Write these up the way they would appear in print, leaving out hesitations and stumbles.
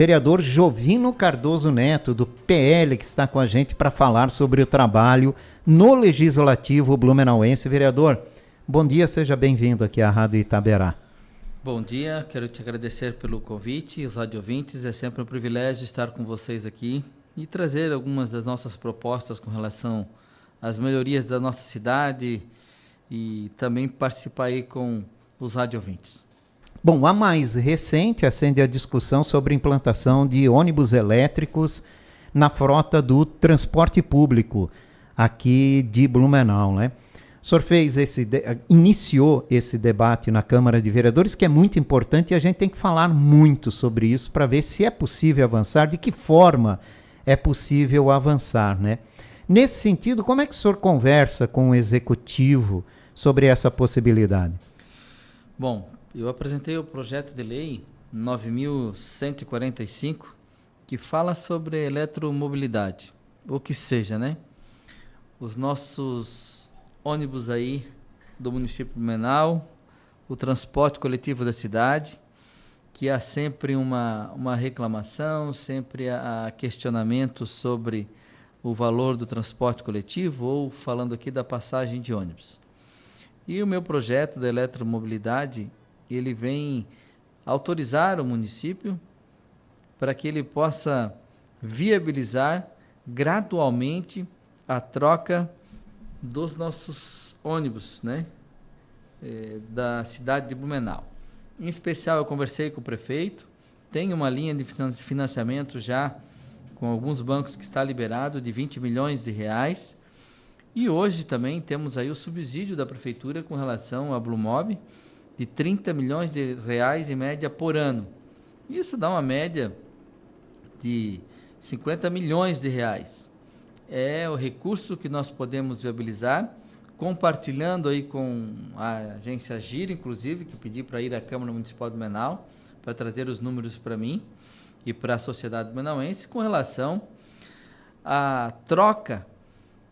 Vereador Jovino Cardoso Neto, do PL, que está com a gente para falar sobre o trabalho no Legislativo blumenauense. Vereador, bom dia, seja bem-vindo aqui à Rádio Itaberá. Bom dia, quero te agradecer pelo convite, os radiovintes, é sempre um privilégio estar com vocês aqui e trazer algumas das nossas propostas com relação às melhorias da nossa cidade e também participar aí com os radiovintes. Bom, a mais recente acende a discussão sobre a implantação de ônibus elétricos na frota do transporte público aqui de Blumenau, né? O senhor iniciou esse debate na Câmara de Vereadores, que é muito importante, e a gente tem que falar muito sobre isso para ver se é possível avançar, de que forma é possível avançar, né? Nesse sentido, como é que o senhor conversa com o Executivo sobre essa possibilidade? Bom, eu apresentei o projeto de lei 9.145, que fala sobre eletromobilidade, ou que seja, né? Os nossos ônibus aí do município de Blumenau, o transporte coletivo da cidade, que há sempre uma reclamação, sempre há questionamento sobre o valor do transporte coletivo, ou falando aqui da passagem de ônibus. E o meu projeto da eletromobilidade, ele vem autorizar o município para que ele possa viabilizar gradualmente a troca dos nossos ônibus, né, da cidade de Blumenau. Em especial, eu conversei com o prefeito, tem uma linha de financiamento já com alguns bancos que está liberado de 20 milhões de reais, e hoje também temos aí o subsídio da prefeitura com relação à Blumob, de 30 milhões de reais em média por ano. Isso dá uma média de 50 milhões de reais. É o recurso que nós podemos viabilizar, compartilhando aí com a agência Giro, inclusive, que pedi para ir à Câmara Municipal de Blumenau, para trazer os números para mim e para a sociedade blumenauense, com relação à troca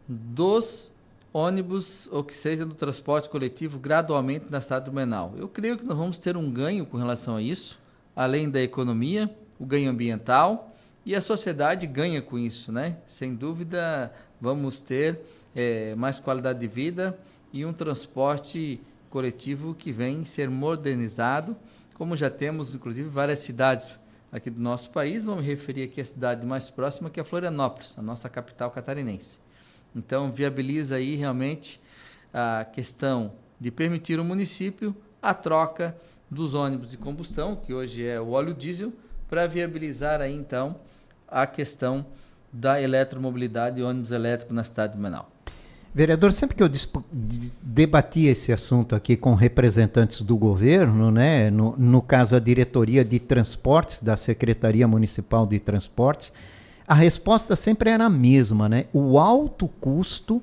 dos ônibus, ou que seja, do transporte coletivo gradualmente na cidade de Blumenau. Eu creio que nós vamos ter um ganho com relação a isso, além da economia, o ganho ambiental, e a sociedade ganha com isso, né? Sem dúvida, vamos ter mais qualidade de vida e um transporte coletivo que vem ser modernizado, como já temos, inclusive, várias cidades aqui do nosso país. Vou me referir aqui à cidade mais próxima, que é Florianópolis, a nossa capital catarinense. Então, viabiliza aí realmente a questão de permitir ao município a troca dos ônibus de combustão, que hoje é o óleo diesel, para viabilizar aí, então, a questão da eletromobilidade e ônibus elétrico na cidade de Blumenau. Vereador, sempre que eu debati esse assunto aqui com representantes do governo, né, no caso a diretoria de transportes da Secretaria Municipal de Transportes, a resposta sempre era a mesma, né? O alto custo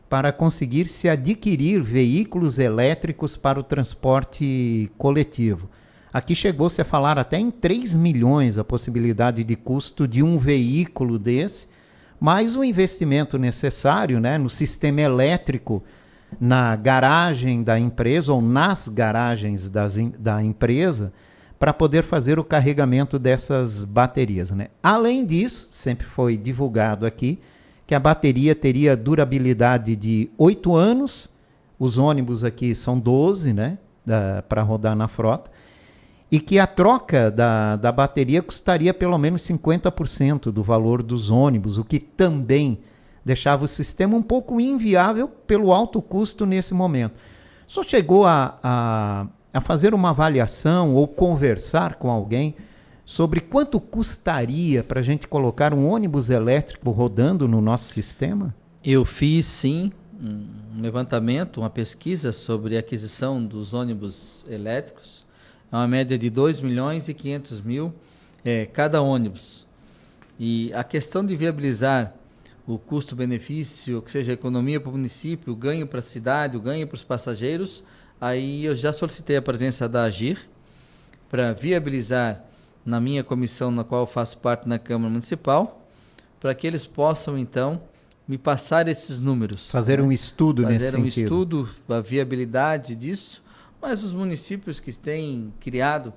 para conseguir se adquirir veículos elétricos para o transporte coletivo. Aqui chegou-se a falar até em 3 milhões a possibilidade de custo de um veículo desse, mais o investimento necessário, né, no sistema elétrico na garagem da empresa ou nas garagens da empresa, para poder fazer o carregamento dessas baterias, né? Além disso, sempre foi divulgado aqui que a bateria teria durabilidade de 8 anos, os ônibus aqui são 12, né, para rodar na frota, e que a troca da bateria custaria pelo menos 50% do valor dos ônibus, o que também deixava o sistema um pouco inviável pelo alto custo nesse momento. Só chegou a fazer uma avaliação ou conversar com alguém sobre quanto custaria para a gente colocar um ônibus elétrico rodando no nosso sistema? Eu fiz, sim, um levantamento, uma pesquisa sobre a aquisição dos ônibus elétricos. É uma média de 2 milhões e 500 mil cada ônibus. E a questão de viabilizar o custo-benefício, que seja a economia para o município, o ganho para a cidade, o ganho para os passageiros, aí eu já solicitei a presença da AGIR para viabilizar na minha comissão, na qual eu faço parte na Câmara Municipal, para que eles possam, então, me passar esses números. Fazer um estudo nesse sentido. Fazer um estudo, a viabilidade disso, mas os municípios que têm criado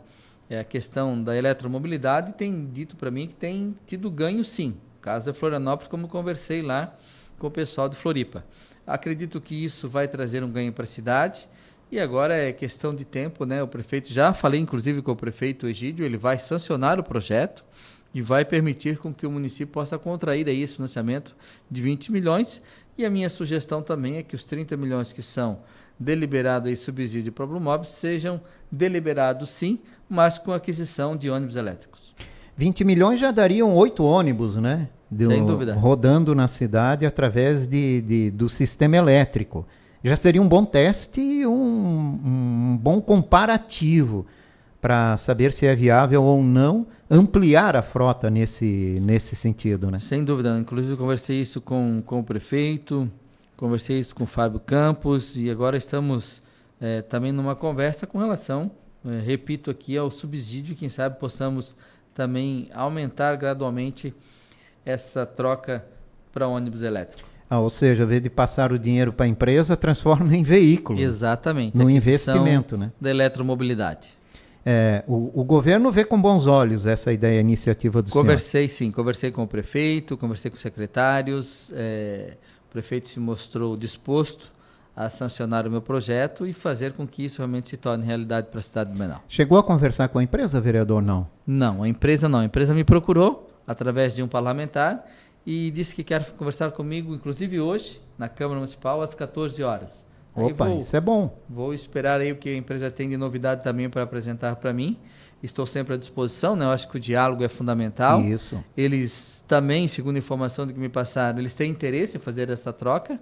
a questão da eletromobilidade, tem dito para mim que tem tido ganho sim. O caso é Florianópolis, como conversei lá com o pessoal de Floripa. Acredito que isso vai trazer um ganho para a cidade e agora é questão de tempo, né? O prefeito, já falei inclusive com o prefeito Egídio, ele vai sancionar o projeto e vai permitir com que o município possa contrair aí esse financiamento de 20 milhões. E a minha sugestão também é que os 30 milhões que são deliberados em subsídio para o Blumob sejam deliberados sim, mas com aquisição de ônibus elétricos. 20 milhões já dariam 8 ônibus, né? Sem dúvida. Rodando na cidade através do sistema elétrico. Já seria um bom teste e um bom comparativo para saber se é viável ou não ampliar a frota nesse sentido, né? Sem dúvida. Inclusive, eu conversei isso com o prefeito, conversei isso com o Fábio Campos e agora estamos também numa conversa com relação, repito aqui, ao subsídio. Quem sabe possamos também aumentar gradualmente essa troca para ônibus elétrico. Ou seja, ao invés de passar o dinheiro para a empresa, transforma em veículo. Exatamente. No investimento, né? Da eletromobilidade. O governo vê com bons olhos essa ideia, a iniciativa do senhor. Conversei com o prefeito, conversei com os secretários, o prefeito se mostrou disposto a sancionar o meu projeto e fazer com que isso realmente se torne realidade para a cidade de Blumenau. Chegou a conversar com a empresa, vereador, não? Não, a empresa não. A empresa me procurou através de um parlamentar e disse que quer conversar comigo, inclusive hoje, na Câmara Municipal, às 14 horas. Opa, isso é bom. Vou esperar aí o que a empresa tem de novidade também para apresentar para mim. Estou sempre à disposição, né? Eu acho que o diálogo é fundamental. Isso. Eles também, segundo a informação de que me passaram, eles têm interesse em fazer essa troca,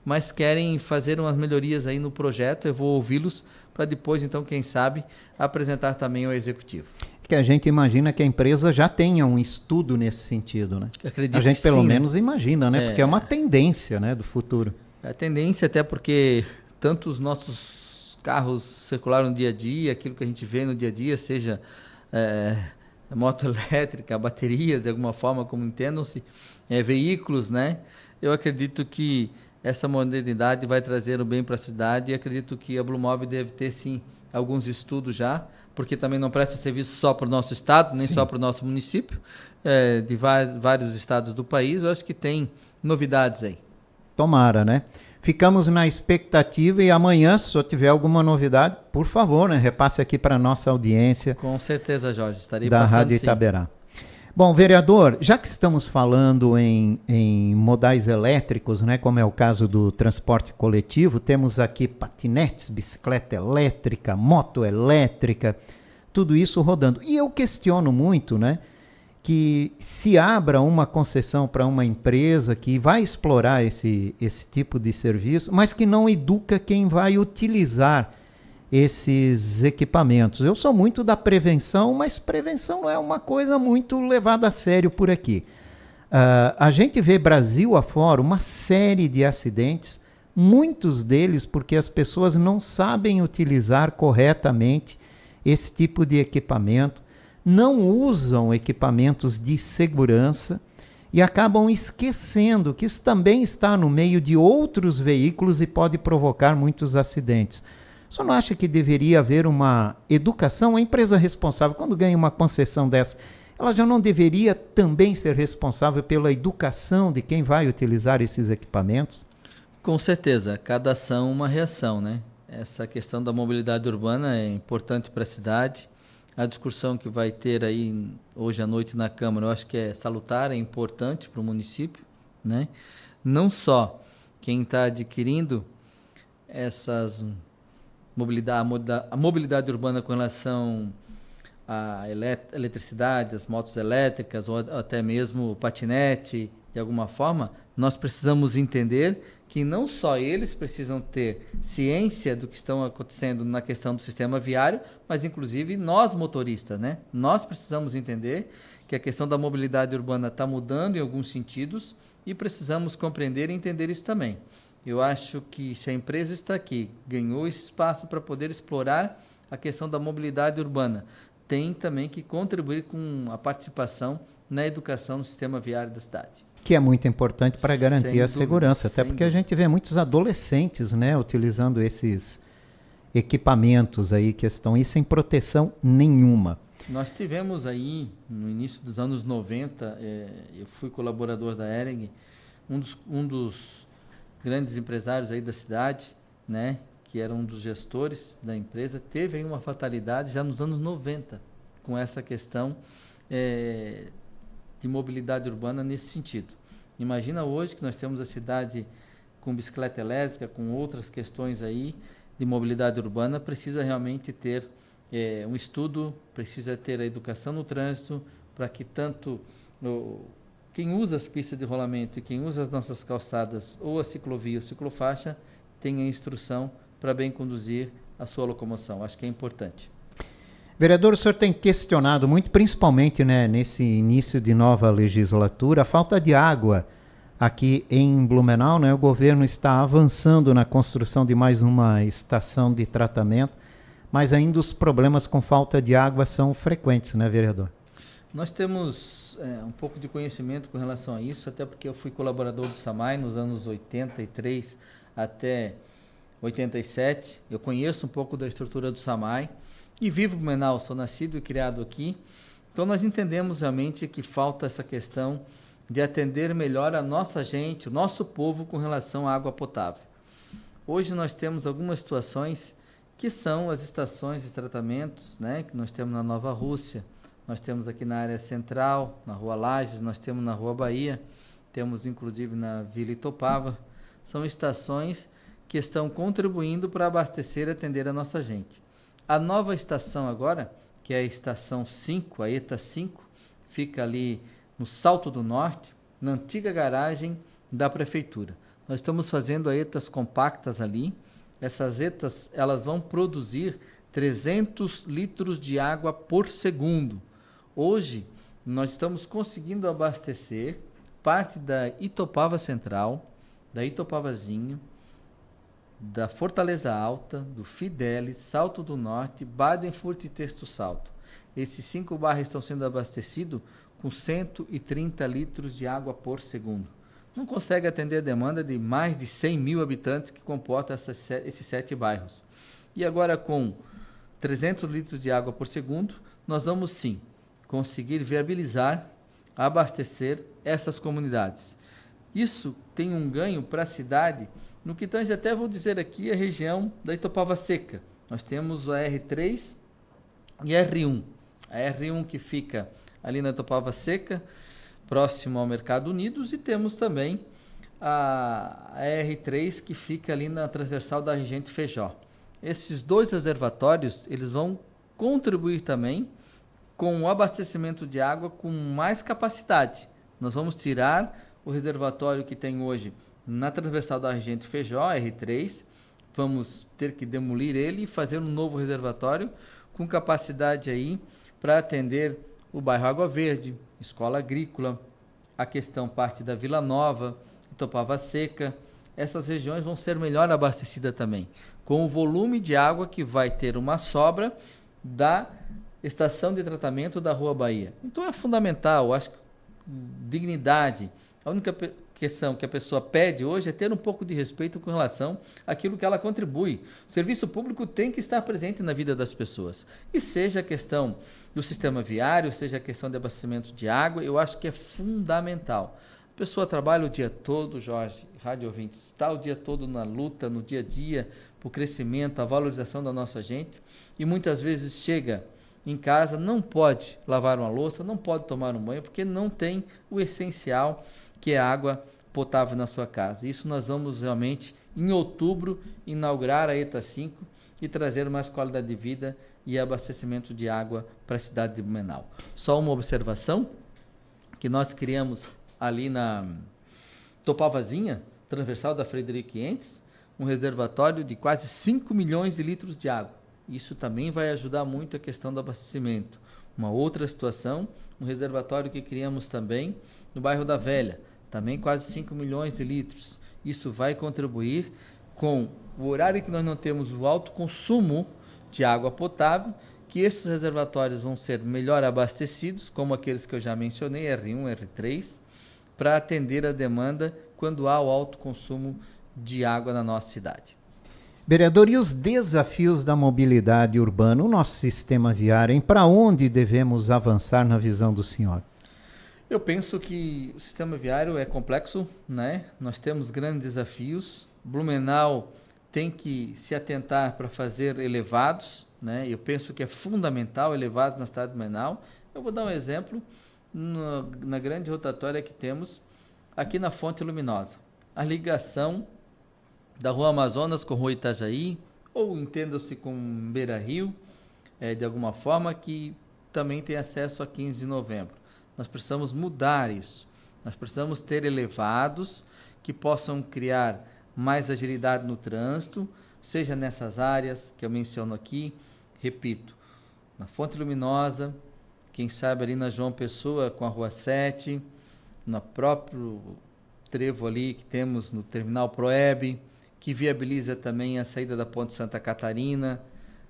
mas querem fazer umas melhorias aí no projeto. Eu vou ouvi-los para depois, então, quem sabe, apresentar também ao executivo. Que a gente imagina que a empresa já tenha um estudo nesse sentido, né? Acredito a gente que pelo sim, menos imagina, né? Porque é uma tendência, né, do futuro. É a tendência, até porque tanto os nossos carros circularam no dia a dia, aquilo que a gente vê no dia a dia, seja moto elétrica, baterias, de alguma forma, como entendam-se, veículos, né? Eu acredito que essa modernidade vai trazer o bem para a cidade e acredito que a Blumob deve ter, sim, alguns estudos já, porque também não presta serviço só para o nosso estado, nem só para o nosso município, de vários estados do país. Eu acho que tem novidades aí. Tomara, né? Ficamos na expectativa e amanhã, se eu tiver alguma novidade, por favor, né, repasse aqui para a nossa audiência. Com certeza, Jorge, estarei da passando, Rádio Itaberá. Bom, vereador, já que estamos falando em modais elétricos, né, como é o caso do transporte coletivo, temos aqui patinetes, bicicleta elétrica, moto elétrica, tudo isso rodando. E eu questiono muito, né, que se abra uma concessão para uma empresa que vai explorar esse tipo de serviço, mas que não educa quem vai utilizar esses equipamentos. Eu sou muito da prevenção, mas prevenção não é uma coisa muito levada a sério por aqui. A gente vê Brasil afora uma série de acidentes, muitos deles porque as pessoas não sabem utilizar corretamente esse tipo de equipamento, não usam equipamentos de segurança e acabam esquecendo que isso também está no meio de outros veículos e pode provocar muitos acidentes. Você não acha que deveria haver uma educação? A empresa responsável, quando ganha uma concessão dessa, ela já não deveria também ser responsável pela educação de quem vai utilizar esses equipamentos? Com certeza, cada ação uma reação, né? Essa questão da mobilidade urbana é importante para a cidade. A discussão que vai ter aí hoje à noite na Câmara, eu acho que é salutar, é importante para o município, né? Não só quem está adquirindo essas a mobilidade urbana com relação à eletricidade, as motos elétricas ou até mesmo o patinete, de alguma forma, nós precisamos entender que não só eles precisam ter ciência do que estão acontecendo na questão do sistema viário, mas inclusive nós motoristas, né? Nós precisamos entender que a questão da mobilidade urbana está mudando em alguns sentidos e precisamos compreender e entender isso também. Eu acho que se a empresa está aqui, ganhou esse espaço para poder explorar a questão da mobilidade urbana, tem também que contribuir com a participação na educação no sistema viário da cidade. Que é muito importante para garantir a segurança, até porque a gente vê muitos adolescentes, né, utilizando esses equipamentos aí que estão aí sem proteção nenhuma. Nós tivemos aí, no início dos anos 90, eu fui colaborador da Hering, um dos grandes empresários aí da cidade, né, que era um dos gestores da empresa, teve aí uma fatalidade já nos anos 90, com essa questão de mobilidade urbana nesse sentido. Imagina hoje que nós temos a cidade com bicicleta elétrica, com outras questões aí de mobilidade urbana, precisa realmente ter um estudo, precisa ter a educação no trânsito, para que tanto quem usa as pistas de rolamento e quem usa as nossas calçadas, ou a ciclovia ou ciclofaixa, tenha instrução para bem conduzir a sua locomoção. Acho que é importante. Vereador, o senhor tem questionado muito, principalmente, né, nesse início de nova legislatura, a falta de água aqui em Blumenau, né? O governo está avançando na construção de mais uma estação de tratamento, mas ainda os problemas com falta de água são frequentes, né, vereador? Nós temos um pouco de conhecimento com relação a isso, até porque eu fui colaborador do SAMAI nos anos 83 até 87. Eu conheço um pouco da estrutura do SAMAI e vivo em Blumenau, sou nascido e criado aqui. Então nós entendemos realmente que falta essa questão de atender melhor a nossa gente, o nosso povo com relação à água potável. Hoje nós temos algumas situações que são as estações de tratamentos, né, que nós temos na Nova Rússia, nós temos aqui na área central, na Rua Lages, nós temos na Rua Bahia, temos inclusive na Vila Itopava. São estações que estão contribuindo para abastecer e atender a nossa gente. A nova estação agora, que é a estação 5, a ETA 5, fica ali no Salto do Norte, na antiga garagem da prefeitura. Nós estamos fazendo etas compactas ali. Essas etas, elas vão produzir 300 litros de água por segundo. Hoje, nós estamos conseguindo abastecer parte da Itopava Central, da Itopavazinho, da Fortaleza Alta, do Fidelis, Salto do Norte, Badenfurt e Texto Salto. Esses 5 bairros estão sendo abastecidos com 130 litros de água por segundo. Não consegue atender a demanda de mais de 100 mil habitantes que comportam esses 7 bairros. E agora, com 300 litros de água por segundo, nós vamos sim conseguir viabilizar, abastecer essas comunidades. Isso tem um ganho para a cidade, no que tange até vou dizer aqui a região da Itopava Seca. Nós temos a R3 e a R1. A R1 que fica ali na Itopava Seca, próximo ao Mercado Unidos, e temos também a R3 que fica ali na transversal da Regente Feijó. Esses 2 reservatórios, eles vão contribuir também com o abastecimento de água com mais capacidade. Nós vamos tirar o reservatório que tem hoje na transversal da Regente Feijó, R3, vamos ter que demolir ele e fazer um novo reservatório com capacidade aí para atender o bairro Água Verde, Escola Agrícola, a questão parte da Vila Nova, Itopava Seca. Essas regiões vão ser melhor abastecidas também, com o volume de água que vai ter uma sobra da estação de tratamento da Rua Bahia. Então é fundamental, acho que dignidade. A única questão que a pessoa pede hoje é ter um pouco de respeito com relação àquilo que ela contribui. O serviço público tem que estar presente na vida das pessoas. E seja a questão do sistema viário, seja a questão de abastecimento de água, eu acho que é fundamental. A pessoa trabalha o dia todo, Jorge, rádio ouvintes, está o dia todo na luta, no dia a dia, para o crescimento, a valorização da nossa gente, e muitas vezes chega em casa, não pode lavar uma louça, não pode tomar um banho, porque não tem o essencial, que é a água potável na sua casa. Isso nós vamos realmente, em outubro, inaugurar a ETA 5 e trazer mais qualidade de vida e abastecimento de água para a cidade de Blumenau. Só uma observação, que nós criamos ali na Topavazinha, transversal da Frederico Entes, um reservatório de quase 5 milhões de litros de água. Isso também vai ajudar muito a questão do abastecimento. Uma outra situação, um reservatório que criamos também no bairro da Velha, também quase 5 milhões de litros. Isso vai contribuir com o horário que nós não temos o alto consumo de água potável, que esses reservatórios vão ser melhor abastecidos, como aqueles que eu já mencionei, R1, R3, para atender a demanda quando há o alto consumo de água na nossa cidade. Vereador, e os desafios da mobilidade urbana, o nosso sistema viário, para onde devemos avançar na visão do senhor? Eu penso que o sistema viário é complexo, né? Nós temos grandes desafios. Blumenau tem que se atentar para fazer elevados, né? Eu penso que é fundamental elevados na cidade de Blumenau. Eu vou dar um exemplo na grande rotatória que temos aqui na Fonte Luminosa. A ligação da Rua Amazonas com Rua Itajaí, ou entenda-se com Beira-Rio, de alguma forma, que também tem acesso a 15 de novembro. Nós precisamos mudar isso. Nós precisamos ter elevados que possam criar mais agilidade no trânsito, seja nessas áreas que eu menciono aqui, repito, na Fonte Luminosa, quem sabe ali na João Pessoa com a Rua 7, no próprio trevo ali que temos no Terminal Proeb, que viabiliza também a saída da Ponte Santa Catarina,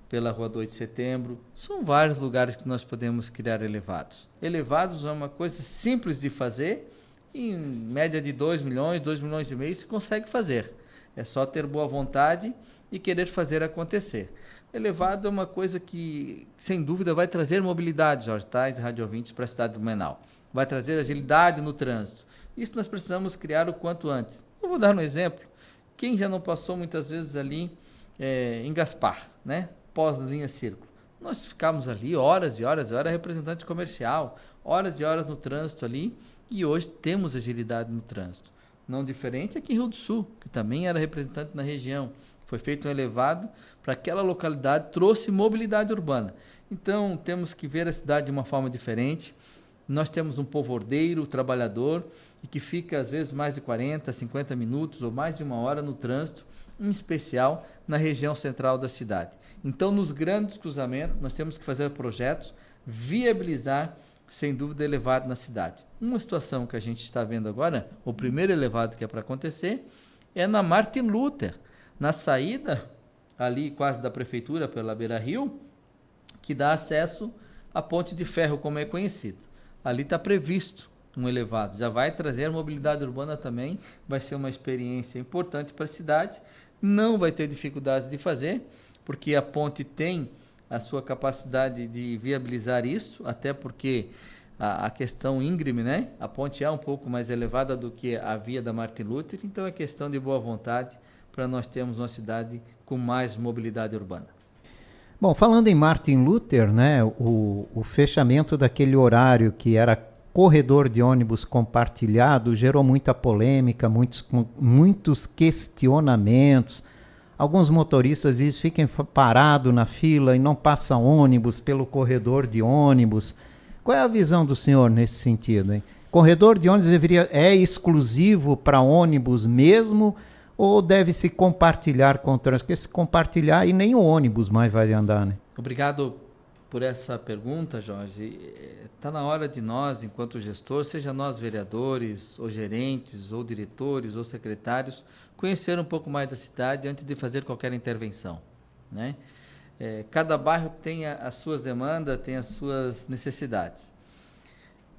pela Rua 2 de Setembro. São vários lugares que nós podemos criar elevados. Elevados é uma coisa simples de fazer, em média de 2 milhões, 2 milhões e meio se consegue fazer. É só ter boa vontade e querer fazer acontecer. Elevado é uma coisa que, sem dúvida, vai trazer mobilidade, Jorge Tais e rádio ouvintes, para a cidade de Blumenau. Vai trazer agilidade no trânsito. Isso nós precisamos criar o quanto antes. Eu vou dar um exemplo. Quem já não passou muitas vezes ali em Gaspar, né? Pós-linha Círculo. Nós ficamos ali horas e horas, eu era representante comercial, horas e horas no trânsito ali, e hoje temos agilidade no trânsito. Não diferente aqui em Rio do Sul, que também era representante na região. Foi feito um elevado para aquela localidade, trouxe mobilidade urbana. Então, temos que ver a cidade de uma forma diferente. Nós temos um povo ordeiro, trabalhador, e que fica às vezes mais de 40, 50 minutos ou mais de uma hora no trânsito, em especial na região central da cidade. Então, nos grandes cruzamentos, nós temos que fazer projetos, viabilizar, sem dúvida, elevado na cidade. Uma situação que a gente está vendo agora, o primeiro elevado que é para acontecer, é na Martin Luther, na saída ali quase da prefeitura pela Beira-Rio, que dá acesso à Ponte de Ferro, como é conhecido. Ali está previsto um elevado, já vai trazer mobilidade urbana também, vai ser uma experiência importante para a cidade, não vai ter dificuldade de fazer, porque a ponte tem a sua capacidade de viabilizar isso, até porque a questão íngreme, né? A ponte é um pouco mais elevada do que a via da Martin Luther, então é questão de boa vontade para nós termos uma cidade com mais mobilidade urbana. Bom, falando em Martin Luther, né, o fechamento daquele horário que era corredor de ônibus compartilhado gerou muita polêmica, muitos questionamentos. Alguns motoristas dizem que fiquem parados na fila e não passam ônibus pelo corredor de ônibus. Qual é a visão do senhor nesse sentido, hein? Corredor de ônibus é exclusivo para ônibus mesmo ou deve se compartilhar com o trânsito? Porque se compartilhar e nem o ônibus mais vai andar, né? Obrigado por essa pergunta, Jorge. Está na hora de nós, enquanto gestor, seja nós vereadores, ou gerentes, ou diretores, ou secretários, conhecer um pouco mais da cidade antes de fazer qualquer intervenção, né? Cada bairro tem as suas demandas, tem as suas necessidades.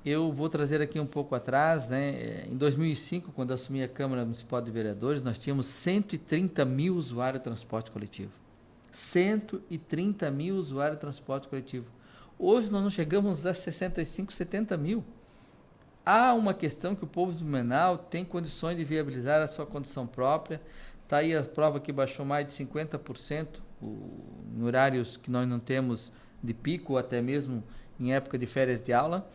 Eu vou trazer aqui um pouco atrás, né? Em 2005, quando assumi a Câmara Municipal de Vereadores, nós tínhamos 130 mil usuários de transporte coletivo. 130 mil usuários de transporte coletivo. Hoje nós não chegamos a 65, 70 mil. Há uma questão que o povo de Blumenau tem condições de viabilizar a sua condição própria. Está aí a prova que baixou mais de 50% em horários que nós não temos de pico, ou até mesmo em época de férias de aula.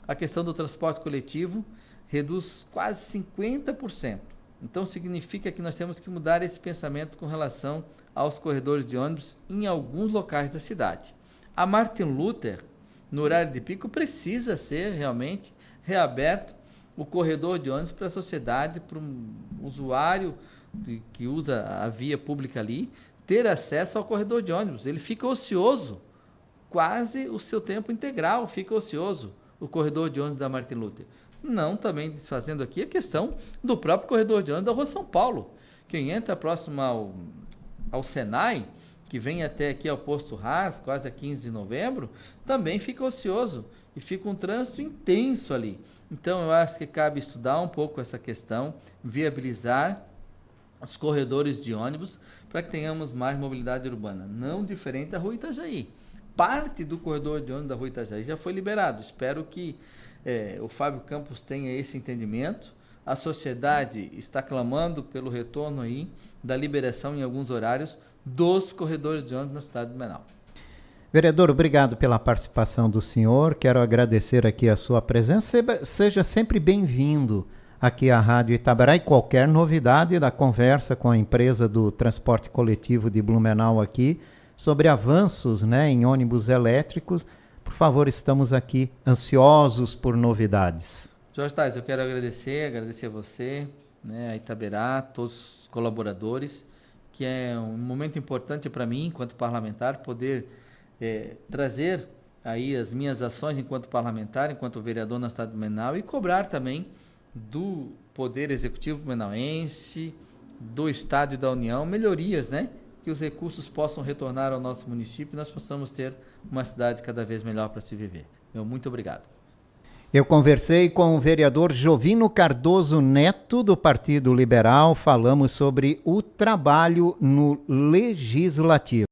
A questão do transporte coletivo reduz quase 50%. Então significa que nós temos que mudar esse pensamento com relação aos corredores de ônibus em alguns locais da cidade. A Martin Luther, no horário de pico, precisa ser realmente reaberto o corredor de ônibus para a sociedade, para um usuário que usa a via pública ali, ter acesso ao corredor de ônibus. Ele fica ocioso, quase o seu tempo integral fica ocioso, o corredor de ônibus da Martin Luther. Não também desfazendo aqui a questão do próprio corredor de ônibus da Rua São Paulo. Quem entra próximo ao Senai, que vem até aqui ao Posto Ras, quase a 15 de novembro, também fica ocioso e fica um trânsito intenso ali. Então eu acho que cabe estudar um pouco essa questão, viabilizar os corredores de ônibus, para que tenhamos mais mobilidade urbana, não diferente da Rua Itajaí. Parte do corredor de ônibus da Rua Itajaí já foi liberado. Espero que o Fábio Campos tenha esse entendimento. A sociedade está clamando pelo retorno aí da liberação em alguns horários dos corredores de ônibus na cidade de Blumenau. Vereador, obrigado pela participação do senhor. Quero agradecer aqui a sua presença. Seja sempre bem-vindo aqui à Rádio Itaberá, e qualquer novidade da conversa com a empresa do transporte coletivo de Blumenau aqui sobre avanços, né, em ônibus elétricos. Por favor, estamos aqui ansiosos por novidades. Jorge Tais, eu quero agradecer a você, né, a Itaberá, todos os colaboradores, que é um momento importante para mim, enquanto parlamentar, poder trazer aí as minhas ações enquanto parlamentar, enquanto vereador na cidade de Blumenau, e cobrar também do Poder Executivo blumenauense, do Estado e da União, melhorias, né? Que os recursos possam retornar ao nosso município e nós possamos ter uma cidade cada vez melhor para se viver. Muito obrigado. Eu conversei com o vereador Jovino Cardoso Neto, do Partido Liberal. Falamos sobre o trabalho no Legislativo.